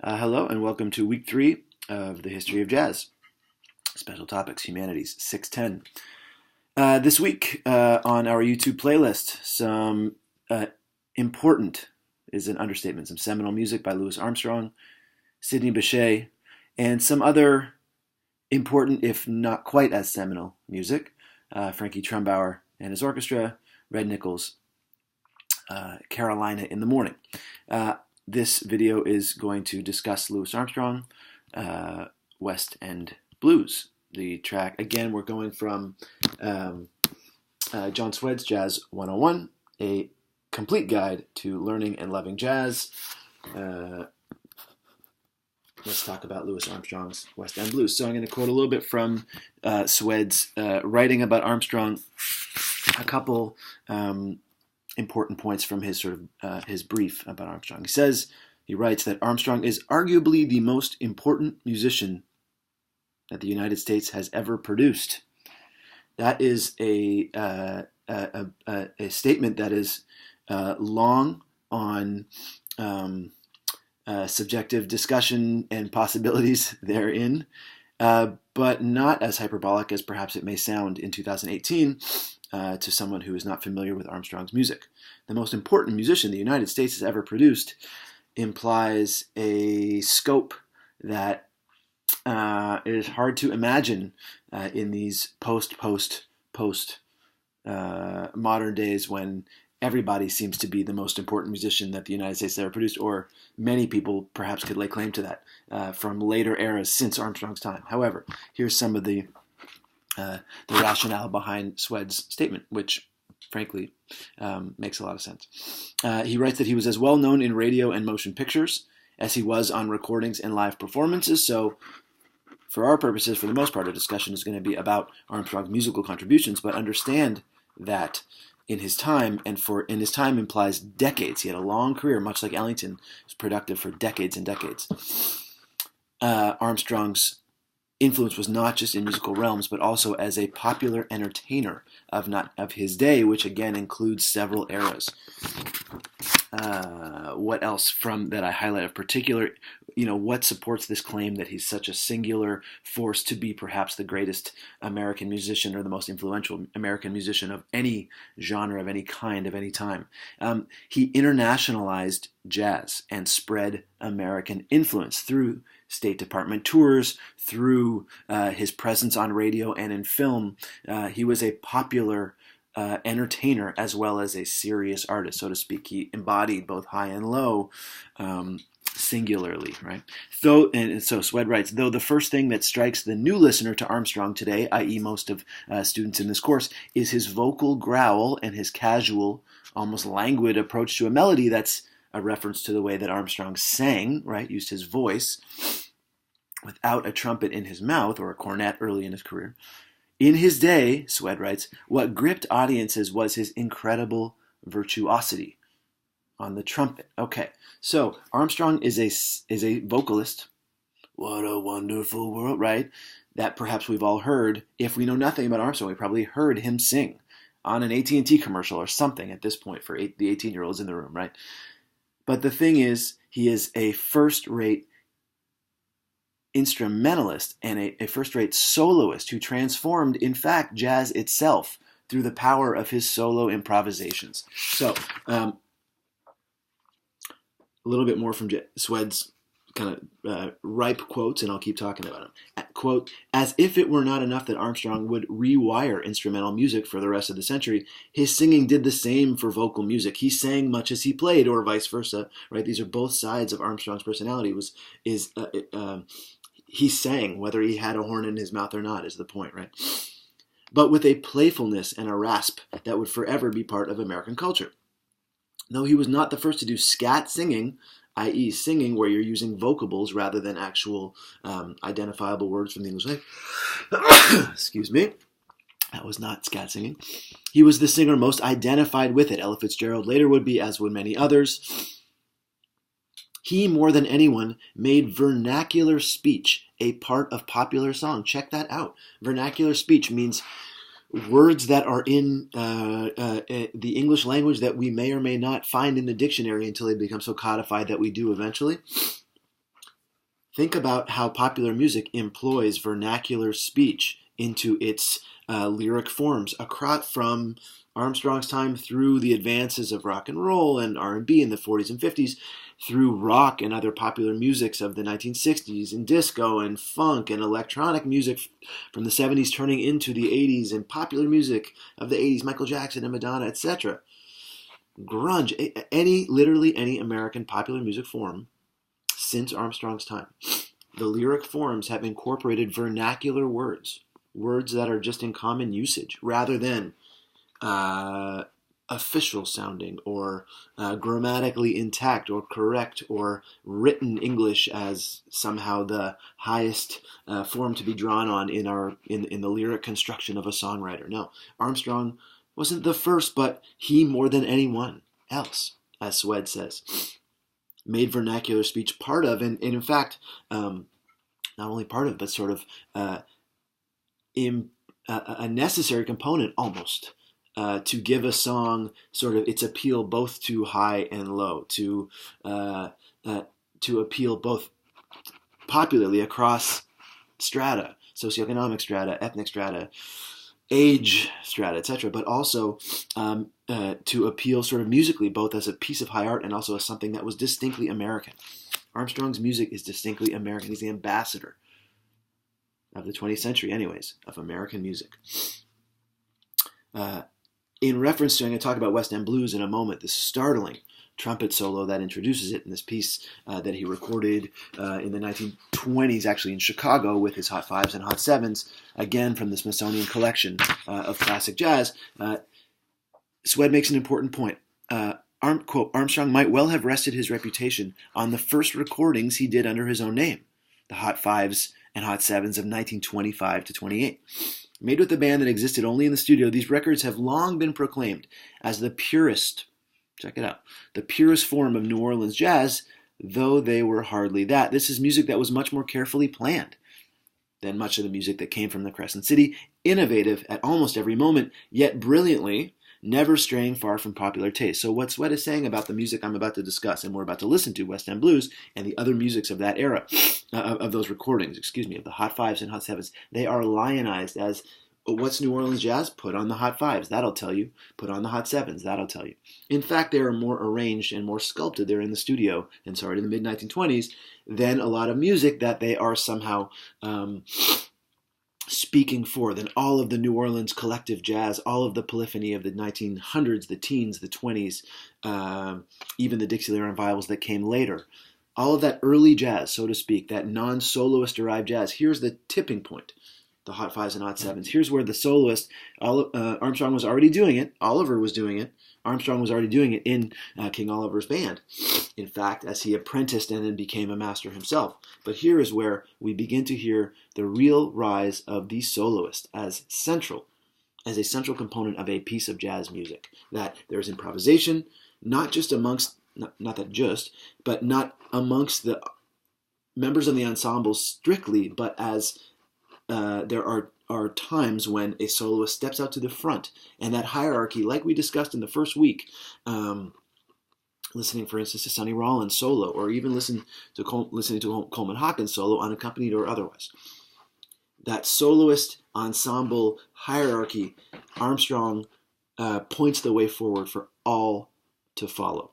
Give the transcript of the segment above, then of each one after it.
Hello and welcome to week 3 of the History of Jazz. Special topics, humanities, 610. This week on our YouTube playlist, some important, is an understatement, some seminal music by Louis Armstrong, Sidney Bechet, and some other important, if not quite as seminal, music. Frankie Trumbauer and his orchestra, Red Nichols, Carolina in the Morning. This video is going to discuss Louis Armstrong, West End Blues. The track, again, we're going from John Swed's Jazz 101, a complete guide to learning and loving jazz. Let's talk about Louis Armstrong's West End Blues. So I'm going to quote a little bit from Swed's writing about Armstrong, a couple important points from his his brief about Armstrong. He writes that Armstrong is arguably the most important musician that the United States has ever produced. That is a statement that is long on subjective discussion and possibilities therein, but not as hyperbolic as perhaps it may sound in 2018 to someone who is not familiar with Armstrong's music. The most important musician the United States has ever produced implies a scope that it is hard to imagine in these post modern days when everybody seems to be the most important musician that the United States has ever produced, or many people perhaps could lay claim to that from later eras since Armstrong's time. However, here's some of the rationale behind Swed's statement, which frankly makes a lot of sense. He writes that he was as well known in radio and motion pictures as he was on recordings and live performances. So for our purposes, for the most part, our discussion is going to be about Armstrong's musical contributions, but understand that in his time, and in his time implies decades. He had a long career, much like Ellington was productive for decades and decades. Armstrong's influence was not just in musical realms, but also as a popular entertainer of his day, which again includes several eras. What else from that I highlight of particular? What supports this claim that he's such a singular force to be perhaps the greatest American musician or the most influential American musician of any genre, of any kind, of any time? He internationalized jazz and spread American influence through State Department tours, through his presence on radio and in film. He was a popular entertainer as well as a serious artist, so to speak. He embodied both high and low singularly, right? So Swed writes, though the first thing that strikes the new listener to Armstrong today, i.e. most of students in this course, is his vocal growl and his casual, almost languid approach to a melody. That's a reference to the way that Armstrong sang, right? Used his voice without a trumpet in his mouth or a cornet early in his career. In his day, Swed writes, what gripped audiences was his incredible virtuosity on the trumpet. Okay, so Armstrong is a vocalist. What a wonderful world, right? That perhaps we've all heard. If we know nothing about Armstrong, we probably heard him sing on an AT&T commercial or something at this point for the 18-year-olds in the room, right? But the thing is, he is a first-rate instrumentalist and a first-rate soloist who transformed, in fact, jazz itself through the power of his solo improvisations. So, a little bit more from Swed's kind of ripe quotes, and I'll keep talking about them. Quote, as if it were not enough that Armstrong would rewire instrumental music for the rest of the century, his singing did the same for vocal music. He sang much as he played, or vice versa, right? These are both sides of Armstrong's personality. He sang, whether he had a horn in his mouth or not, is the point, right? But with a playfulness and a rasp that would forever be part of American culture. Though he was not the first to do scat singing, i.e. singing where you're using vocables rather than actual identifiable words from the English language. Excuse me. That was not scat singing. He was the singer most identified with it. Ella Fitzgerald later would be, as would many others. He, more than anyone, made vernacular speech a part of popular song. Check that out. Vernacular speech means words that are in the English language that we may or may not find in the dictionary until they become so codified that we do eventually. Think about how popular music employs vernacular speech into its lyric forms, across from Armstrong's time through the advances of rock and roll and R&B in the 40s and 50s, through rock and other popular musics of the 1960s, and disco and funk and electronic music from the 70s turning into the 80s, and popular music of the 80s, Michael Jackson and Madonna, etc. Grunge, literally any American popular music form since Armstrong's time. The lyric forms have incorporated vernacular words that are just in common usage, rather than official sounding or grammatically intact or correct or written English as somehow the highest form to be drawn on in the lyric construction of a songwriter. No, Armstrong wasn't the first, but he, more than anyone else, as Swed says, made vernacular speech part of, and in fact, not only part of, but sort of a necessary component almost to give a song sort of its appeal both to high and low, to appeal both popularly across strata, socioeconomic strata, ethnic strata, age strata, etc., but also to appeal sort of musically, both as a piece of high art and also as something that was distinctly American. Armstrong's music is distinctly American. He's the ambassador of the 20th century, anyways, of American music. In reference to, I'm going to talk about West End Blues in a moment, the startling trumpet solo that introduces it in this piece that he recorded in the 1920s, actually in Chicago, with his Hot Fives and Hot Sevens, again from the Smithsonian Collection of Classic Jazz. Swed makes an important point. Quote, Armstrong might well have rested his reputation on the first recordings he did under his own name, the Hot Fives and Hot Sevens of 1925 to 28. Made with a band that existed only in the studio, these records have long been proclaimed as the purest, check it out, the purest form of New Orleans jazz, though they were hardly that. This is music that was much more carefully planned than much of the music that came from the Crescent City, innovative at almost every moment, yet brilliantly, never straying far from popular taste. So what Swed is saying about the music I'm about to discuss, and we're about to listen to, West End Blues, and the other musics of that era, of those recordings, of the Hot Fives and Hot Sevens, they are lionized as, what's New Orleans jazz? Put on the Hot Fives, that'll tell you. Put on the Hot Sevens, that'll tell you. In fact, they are more arranged and more sculpted there in the studio, and started in the mid-1920s, than a lot of music that they are somehow speaking for, than all of the New Orleans collective jazz, all of the polyphony of the 1900s, the teens, the 20s, even the Dixieland revivals that came later. All of that early jazz, so to speak, that non-soloist derived jazz, here's the tipping point. The Hot Fives and Hot Sevens. Here's where the soloist, Armstrong was already doing it, Oliver was doing it, Armstrong was already doing it in King Oliver's band, in fact, as he apprenticed and then became a master himself. But here is where we begin to hear the real rise of the soloist as a central component of a piece of jazz music. That there's improvisation, not just amongst, not that just, but not amongst the members of the ensemble strictly, but as there are times when a soloist steps out to the front, and that hierarchy, like we discussed in the first week, listening, for instance, to Sonny Rollins solo, or even listening to Coleman Hawkins solo, unaccompanied or otherwise. That soloist ensemble hierarchy, Armstrong points the way forward for all to follow.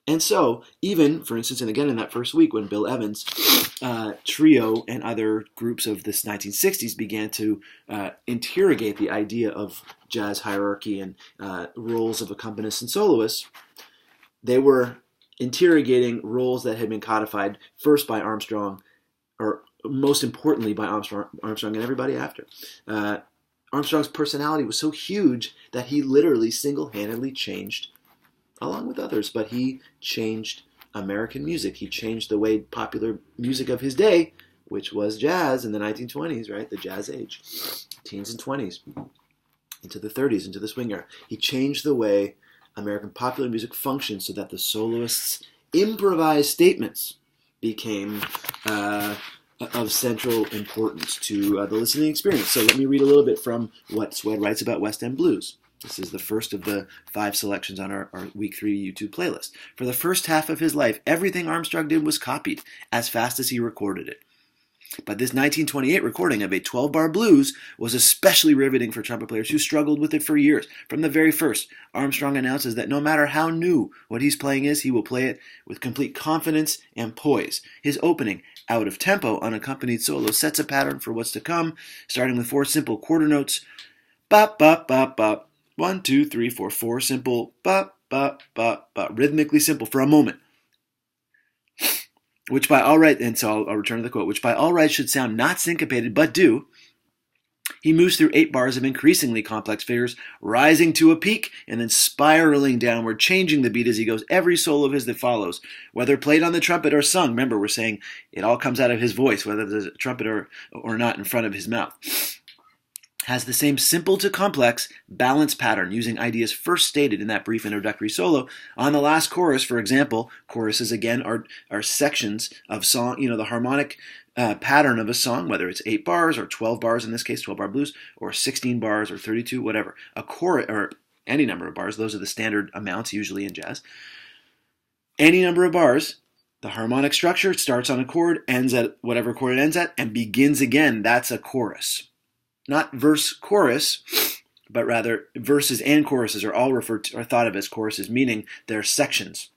And so, even, for instance, and again in that first week when Bill Evans' trio and other groups of the 1960s began to interrogate the idea of jazz hierarchy and roles of accompanists and soloists, they were interrogating roles that had been codified first by Armstrong, or most importantly by Armstrong and everybody after. Armstrong's personality was so huge that he literally single-handedly changed, along with others, but he changed American music. He changed the way popular music of his day, which was jazz in the 1920s, right? The jazz age, teens and 20s, into the 30s, into the swing era. He changed the way American popular music functioned so that the soloists' improvised statements became of central importance to the listening experience. So let me read a little bit from what Swed writes about West End Blues. This is the first of the 5 selections on our Week 3 YouTube playlist. For the first half of his life, everything Armstrong did was copied as fast as he recorded it. But this 1928 recording of a 12-bar blues was especially riveting for trumpet players who struggled with it for years. From the very first, Armstrong announces that no matter how new what he's playing is, he will play it with complete confidence and poise. His opening, out-of-tempo, unaccompanied solo sets a pattern for what's to come, starting with 4 simple quarter notes. Bop, bop, bop, bop. 1, 2, 3, 4, 4 simple. Bop, bop, bop, bop. Rhythmically simple for a moment. Which by all right, and so I'll return to the quote, which by all rights should sound not syncopated, but do. He moves through 8 bars of increasingly complex figures, rising to a peak and then spiraling downward, changing the beat as he goes. Every solo of his that follows, whether played on the trumpet or sung, remember we're saying it all comes out of his voice, whether there's a trumpet or not in front of his mouth, has the same simple to complex balance pattern, using ideas first stated in that brief introductory solo. On the last chorus, for example, choruses again are sections of song, the harmonic pattern of a song, whether it's 8 bars or 12 bars, in this case 12-bar blues, or 16 bars or 32, whatever. A chorus, or any number of bars, those are the standard amounts usually in jazz. Any number of bars, the harmonic structure starts on a chord, ends at whatever chord it ends at, and begins again. That's a chorus. Not verse-chorus, but rather verses and choruses are all referred to, or thought of as choruses, meaning they're sections.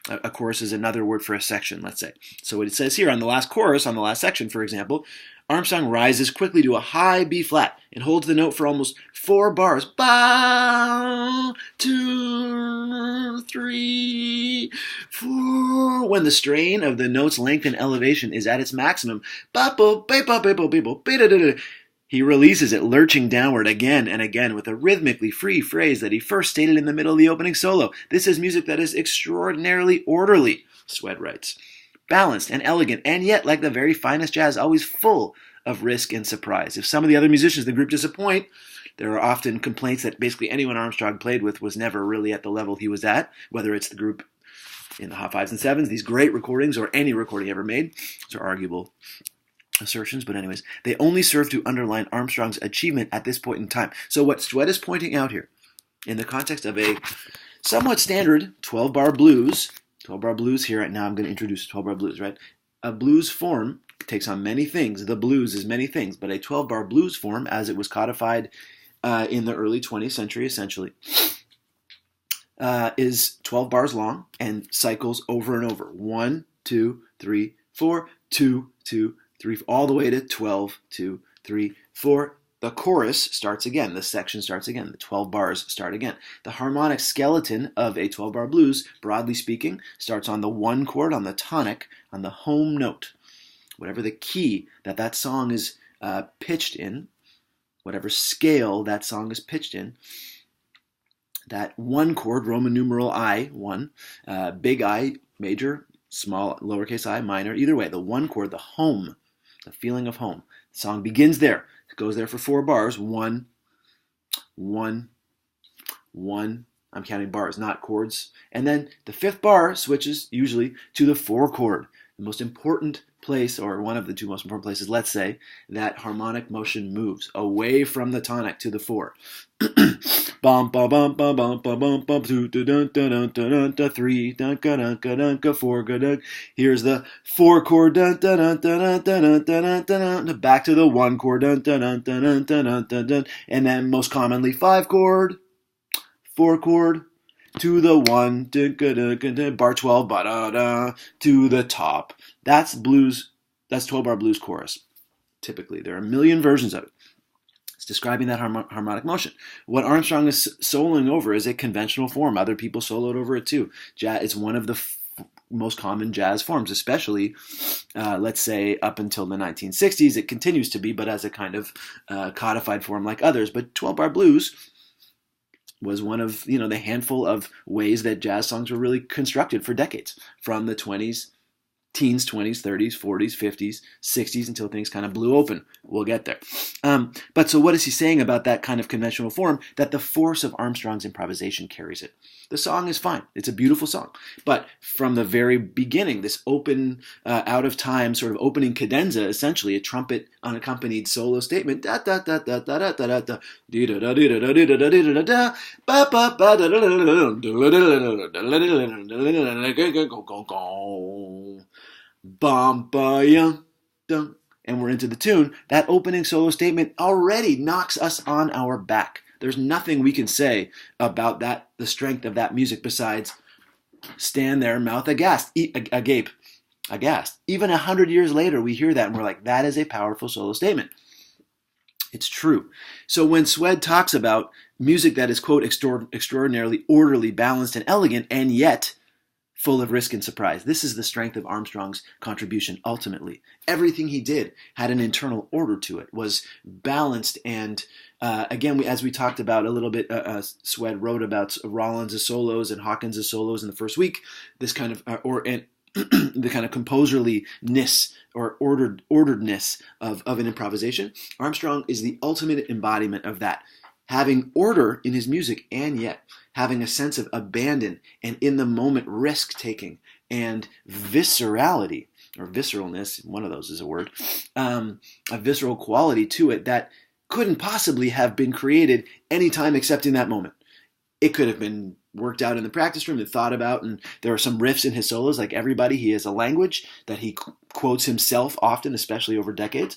A chorus is another word for a section, let's say. So what it says here on the last chorus, on the last section, for example, Armstrong rises quickly to a high B flat and holds the note for almost 4 bars. Ba, 2, 3, 4. When the strain of the note's length and elevation is at its maximum, he releases it, lurching downward again and again with a rhythmically free phrase that he first stated in the middle of the opening solo. This is music that is extraordinarily orderly, Swed writes, balanced and elegant, and yet, like the very finest jazz, always full of risk and surprise. If some of the other musicians in the group disappoint, there are often complaints that basically anyone Armstrong played with was never really at the level he was at, whether it's the group in the hot 5s and 7s, these great recordings, or any recording ever made. Those are arguable assertions, but anyways, they only serve to underline Armstrong's achievement at this point in time. So what Swed is pointing out here, in the context of a somewhat standard 12-bar blues here, now I'm going to introduce 12-bar blues, right? A blues form takes on many things. The blues is many things, but a 12-bar blues form, as it was codified in the early 20th century, essentially, is 12 bars long and cycles over and over. 1, 2, 3, 4, 2, 2, 3, all the way to 12, 2, 3, 4. The chorus starts again. The section starts again. The 12 bars start again. The harmonic skeleton of a 12-bar blues, broadly speaking, starts on the 1 chord, on the tonic, on the home note. Whatever the key that song is pitched in, whatever scale that song is pitched in, that 1 chord, Roman numeral I, 1, big I, major, small, lowercase I, minor, either way, the 1 chord, the home, the feeling of home. The song begins there. It goes there for 4 bars. 1, 1, 1. I'm counting bars, not chords. And then the 5th bar switches usually to the 4 chord. The most important place, or one of the 2 most important places, let's say, that harmonic motion moves away from the tonic to the 4. Bum bum bum bum bum bum bum bum 2 dun dun dun dun dun 3 dun dun dun dun 4 dun. Here's the 4 chord dun dun dun dun dun dun dun dun, back to the 1 chord dun dun dun dun dun dun dun, and then most commonly 5 chord, 4 chord, to the 1 bar 12 ba-da-da, to the top. That's blues. That's 12-bar blues chorus. Typically, there are a million versions of it. It's describing that harmonic motion. What Armstrong is soloing over is a conventional form. Other people soloed over it too. It's one of the most common jazz forms, especially, let's say, up until the 1960s. It continues to be, but as a kind of codified form like others. But 12-bar blues was one of the handful of ways that jazz songs were really constructed for decades, from the teens, 20s, 30s, 40s, 50s, 60s, until things kind of blew open. We'll get there. But so what is he saying about that kind of conventional form? That the force of Armstrong's improvisation carries it. The song is fine. It's a beautiful song. But from the very beginning, this open, out of time sort of opening cadenza, essentially a trumpet unaccompanied solo statement, da da da da da da da da da da da da da da da da da da ba ba ba da da da da da bum ba yum dum and we're into the tune, that opening solo statement already knocks us on our back. There's nothing we can say about that, the strength of that music, besides stand there, mouth agape, aghast. Even 100 years later, we hear that and we're like, that is a powerful solo statement. It's true. So when Swed talks about music that is, quote, extraordinarily orderly, balanced, and elegant, and yet full of risk and surprise, this is the strength of Armstrong's contribution ultimately. Everything he did had an internal order to it, was balanced, and again, as we talked about a little bit, Swed wrote about Rollins' solos and Hawkins' solos in the first week, this kind of, the kind of composerliness or orderedness of an improvisation. Armstrong is the ultimate embodiment of that, having order in his music and yet having a sense of abandon and in the moment risk taking and viscerality or visceralness, one of those is a word, a visceral quality to it that couldn't possibly have been created anytime except in that moment. It could have been worked out in the practice room and thought about, and there are some riffs in his solos. Like everybody, he has a language that he quotes himself often, especially over decades.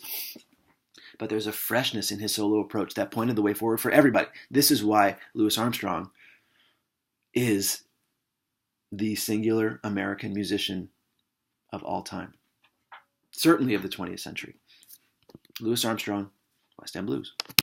But there's a freshness in his solo approach that pointed the way forward for everybody. This is why Louis Armstrong is the singular American musician of all time, certainly of the 20th century. Louis Armstrong, West End Blues.